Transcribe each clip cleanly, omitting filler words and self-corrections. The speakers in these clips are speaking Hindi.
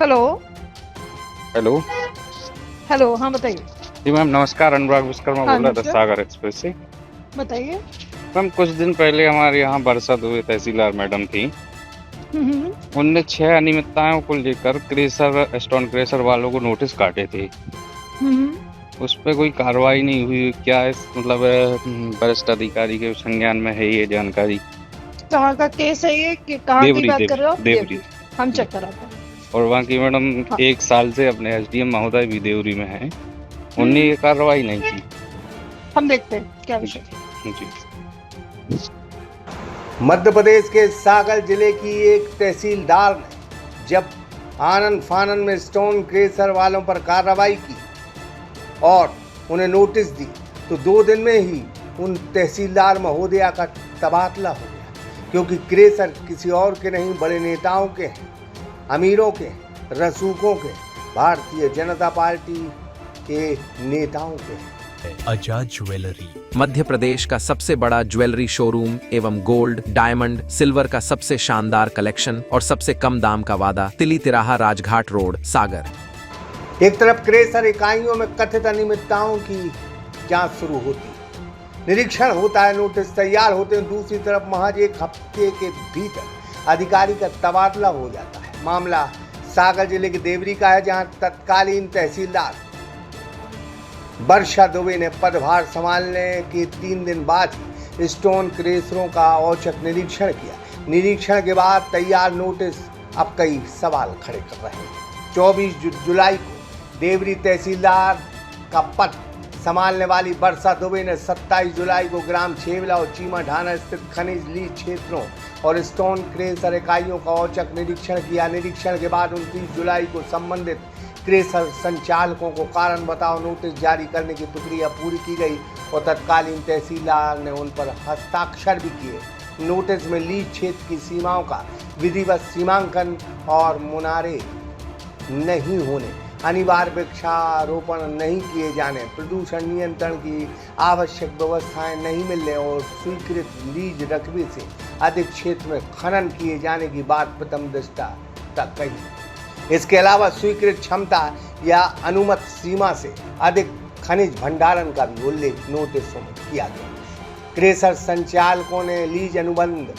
हेलो। हेलो। हेलो, हाँ बताइए। जी मैम नमस्कार, अनुराग विश्वकर्मा हाँ बोल रहा था नमस्कार, सागर एक्सप्रेस से। बताइए। मैम कुछ दिन पहले हमारे यहाँ बरसात हुई, तहसीलदार मैडम थी। हम्म। उनने 6 अनियमितताओं को लेकर क्रेशर स्टोन क्रेशर वालों को नोटिस काटे थे। हम्म। उस पे कोई कार्रवाई नहीं हुई। क्या इस मतलब वरिष्ठ अधिकारी के संज्ञान में है ये जानकारी? कहाँ का केस है ये, कि कहाँ की देवरी बात कर देवरी रहे हो आप? देवरी देवरी। हम जी। चेक कराते हैं। और वहाँ की मैडम हाँ। 1 साल से अपने एसडीएम महोदय भी देवरी में हैं। उनने हम्म। ये कार्रवाई नहीं की। हम देखते हैं क्या जी विषय। जी। मध्य प्रदेश के सागर जिले की एक तहसीलदार ने जब आनन फानन में स्टोन क्रेशर वालों पर कार्रवाई की और उन्हें नोटिस दी तो 2 दिन में ही उन तहसीलदार महोदया का तबादला हो गया, क्योंकि क्रेशर किसी और के नहीं, बड़े नेताओं के हैं, अमीरों के, रसूखों के, भारतीय जनता पार्टी के नेताओं के हैं। आजाद ज्वेलरी मध्य प्रदेश का सबसे बड़ा ज्वेलरी शोरूम एवं गोल्ड, डायमंड, सिल्वर का सबसे शानदार कलेक्शन और सबसे कम दाम का वादा, तिली तिराहा, राजघाट रोड, सागर। एक तरफ क्रेशर इकाइयों में कथित अनियमितताओं की जांच शुरू होती है, निरीक्षण होता है, नोटिस तैयार होते हैं। दूसरी तरफ महज एक हफ्ते के भीतर अधिकारी का तबादला हो जाता है। मामला सागर जिले के देवरी का है, जहां तत्कालीन तहसीलदार वर्षा दुबे ने पदभार संभालने के 3 दिन बाद ही स्टोन क्रेशरों का औचक निरीक्षण किया। निरीक्षण के बाद तैयार नोटिस अब कई सवाल खड़े कर रहे हैं। 24 जुलाई को देवरी तहसीलदार का पद संभालने वाली वर्षा दुबे ने 27 जुलाई को ग्राम छेवला और चीमा ढाना स्थित खनिज लीज क्षेत्रों और स्टोन क्रेशर इकाइयों का औचक निरीक्षण किया। निरीक्षण के बाद 29 जुलाई को संबंधित क्रेशर संचालकों को कारण बताओ नोटिस जारी करने की प्रक्रिया पूरी की गई और तत्कालीन तहसीलदार ने उन पर हस्ताक्षर भी किए। नोटिस में लीज क्षेत्र की सीमाओं का विधिवत सीमांकन और मुनारे नहीं होने, अनिवार्य वृक्षारोपण नहीं किए जाने, प्रदूषण नियंत्रण की आवश्यक व्यवस्थाएं नहीं मिलने और स्वीकृत लीज रकबे से अधिक क्षेत्र में खनन किए जाने की बात प्रथम दृष्टया तक कही। इसके अलावा स्वीकृत क्षमता या अनुमत सीमा से अधिक खनिज भंडारण का भी उल्लेख नोटिसों में किया गया। क्रेशर संचालकों ने लीज अनुबंध,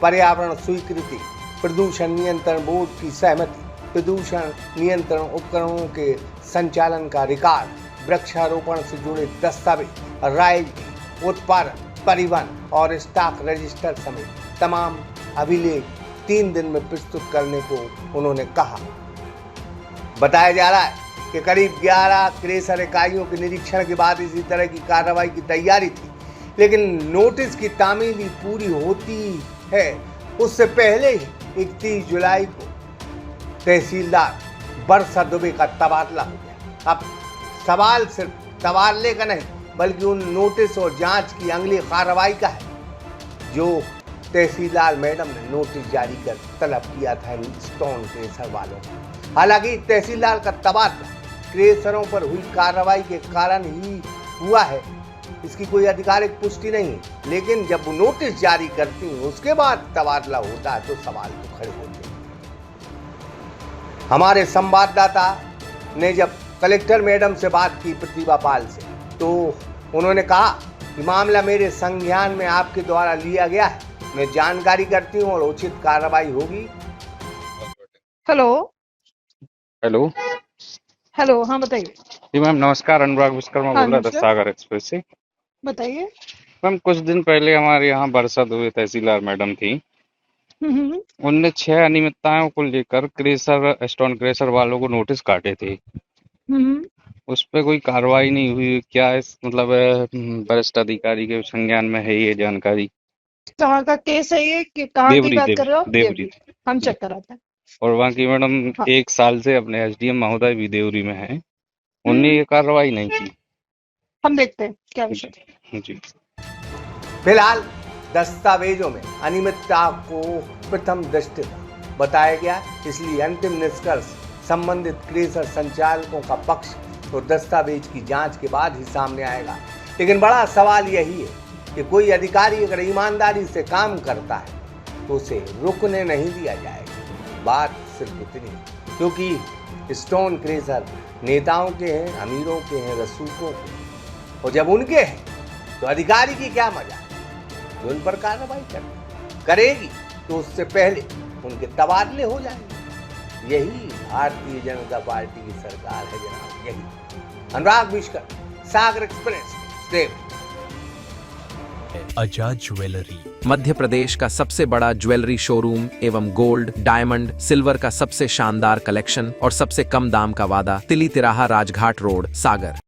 पर्यावरण स्वीकृति, प्रदूषण नियंत्रण बोर्ड की सहमति, प्रदूषण नियंत्रण उपकरणों के संचालन का रिकॉर्ड, वृक्षारोपण से जुड़े दस्तावेज, रायल्टी, उत्पादन, परिवहन और स्टॉक रजिस्टर समेत तमाम अभिलेख 3 दिन में प्रस्तुत करने को उन्होंने कहा। बताया जा रहा है कि करीब 11 क्रेशर इकाइयों के निरीक्षण के बाद इसी तरह की कार्रवाई की तैयारी थी, लेकिन नोटिस की तामीली पूरी होती है उससे पहले ही 31 जुलाई को तहसीलदार वर्षा दुबे का तबादला हो गया। अब सवाल सिर्फ तबादले का नहीं बल्कि उन नोटिस और जांच की अगली कार्रवाई का है जो तहसीलदार मैडम ने नोटिस जारी कर तलब किया था स्टोन क्रेशर वालों को। हालांकि तहसीलदार का तबादला क्रेशरों पर हुई कार्रवाई के कारण ही हुआ है, इसकी कोई आधिकारिक पुष्टि नहीं, लेकिन जब वो नोटिस जारी करती हैं उसके बाद तबादला होता है तो सवाल तो खड़े होते हैं। हमारे संवाददाता ने जब कलेक्टर मैडम से बात की प्रतिभा पाल से, तो उन्होंने कहा कि मामला मेरे संज्ञान में आपके द्वारा लिया गया है, मैं जानकारी करती हूँ और उचित कार्रवाई होगी। हेलो। हेलो। हेलो, हाँ बताइए। जी मैम नमस्कार, अनुराग विश्वकर्मा हाँ बोल रहा था नमस्कार, सागर एक्सप्रेस से। बताइए। मैम कुछ दिन पहले हमारे यहाँ बरसात हुई, तहसीलदार मैडम थी। हम्म। उनने 6 अनियमितताओं को लेकर क्रेशर स्टोन क्रेशर वालों को नोटिस काटे थे। हम्म। उस पे कोई कार्रवाई नहीं हुई। क्या इस मतलब वरिष्ठ अधिकारी के संज्ञान में है ये जानकारी? कहाँ का केस है ये, कि कहाँ की देवरी बात कर रहे हो आप? देवरी देवरी। हम चेक कराते हैं। और वहाँ की मैडम हाँ। 1 साल से अपने एसडीएम महोदय भी देवरी में हैं। उनने हम्म। ये कार्रवाई नहीं की। हम देखते हैं क्या विषय। जी। फिलहाल दस्तावेजों में अनियमितता को प्रथम दृष्टया बताया गया, इसलिए अंतिम निष्कर्ष संबंधित क्रेशर संचालकों का पक्ष और दस्तावेज की जांच के बाद ही सामने आएगा। लेकिन बड़ा सवाल यही है कि कोई अधिकारी अगर ईमानदारी से काम करता है तो उसे रुकने नहीं दिया जाएगा। बात सिर्फ इतनी, क्योंकि स्टोन क्रेशर नेताओं के हैं, अमीरों के हैं, रसूखों के हैं, और जब उनके हैं तो अधिकारी की क्या मजा है जो उन पर कार्रवाई करेगी तो उससे पहले उनके तबादले हो जाएंगे। यही भारतीय जनता पार्टी की सरकार है जनाब, यही। अनुराग मिश्कर, सागर एक्सप्रेस, स्टे आजाद ज्वेलरी। मध्य प्रदेश का सबसे बड़ा ज्वेलरी शोरूम एवं गोल्ड, डायमंड, सिल्वर का सबसे शानदार कलेक्शन और सबसे कम दाम का वादा, तिली तिराहा राजघाट रोड, सागर।